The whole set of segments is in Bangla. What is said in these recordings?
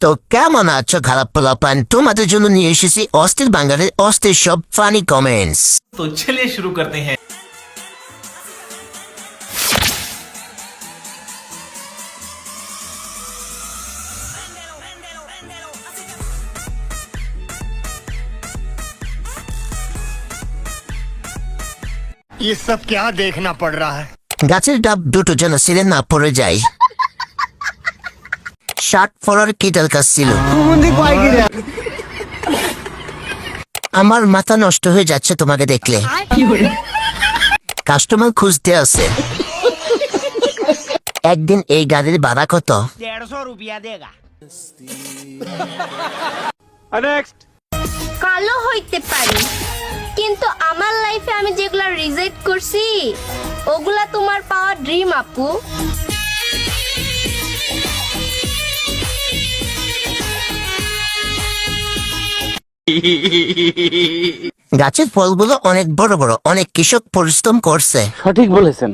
তো কেমন আছো খারাপ পোলাপান? তোমাদের জন্য নিয়ে এসেছি অস্থির বাঙালির অস্থির সব ফানি কমেন্টস। तो चलिए शुरू करते हैं। ये सब क्या देखना पड़ रहा है? গাছের ডাব দুটো যেন ছিঁড়ে না পড়ে যায়। শার্ট পরার কি দরকার ছিল? আমার মাথা নষ্ট হয়ে যাচ্ছে তোমাকে দেখলে। কাস্টমার খুঁজতে আছে। একদিন এই গাড়ির ভাড়া কত? 150 रुपया देगा। কালো হইতে পারি, কিন্তু আমার লাইফে আমি যেগুলা রিজেক্ট করছি ওগুলা তোমার পাওয়া ড্রিম আপু। গাছের ফলগুলো অনেক বড় বড়, অনেক কৃষক পরিশ্রম করছে। সঠিক বলেছেন,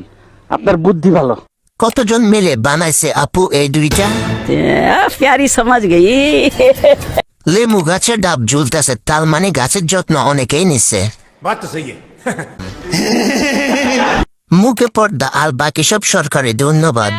আপনার বুদ্ধি ভালো। কতজন মিলে বানাইছে আপু এই দুইটা? প্যারি সমাজ গেই। লেমু গাছের ডাব ঝুলতেছে, তার মানে গাছের যত্ন অনেকেই নিচ্ছে। बात तो सही है। মুখে পর্দা আর বাকি সব সরকারি ধন্যবাদ।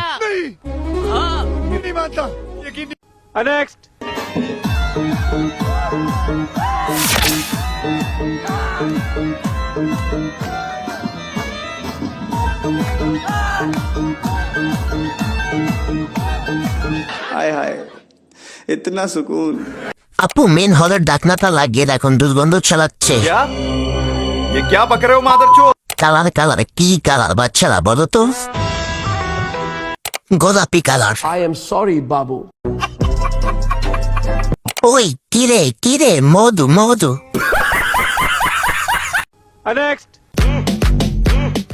हाय हाय इतना सुकून। আপু মেন হলের ডাকনাটা লাগিয়ে এখন দুর্গন্ধ ছড়াচ্ছে। क्या? ये क्या बक रहे हो मादरचोद? কালার কালার কি কালার বাচ্চারা বলো তো? গোলাপি colour. I am sorry, Babu. ওই কিরে কিরে মধু মধু।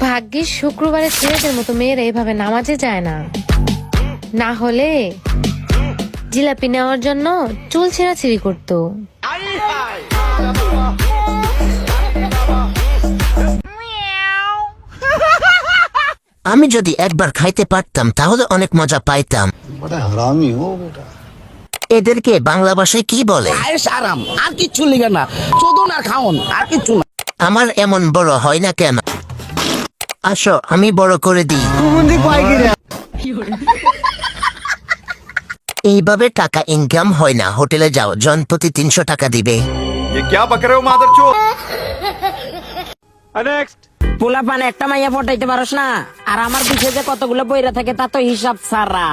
ভাগ্যিস শুক্রবারে ছেলেদের মতো মেয়েরা এভাবে নামাজে যায় না, না হলে জিলাপি নেওয়ার জন্য চুল ছেঁড়াছিড়ি করতো। আমি যদি একবার খাইতে পারতাম তাহলে অনেক মজা পাইতাম। এদেরকে বাংলা ভাষায় কি বলে? আয়েশ আরাম, আর কিচ্ছু লিগে না, চোদন আর খাওন, আর কিচ্ছু না। আমার এমন বড় হয় না কেন? আসো আমি বড় করে দিই। এইভাবে টাকা ইনকাম হয় না। হোটেলে যাও, জন প্রতি 300 টাকা দিবে। ये क्या बक रहे हो मादरचोद? পোলা পান একটা মাইয়া পটাইতে পারস না, আর আমার পিছে যে কতগুলো বইরা থাকে তা তো হিসাব ছাড়া।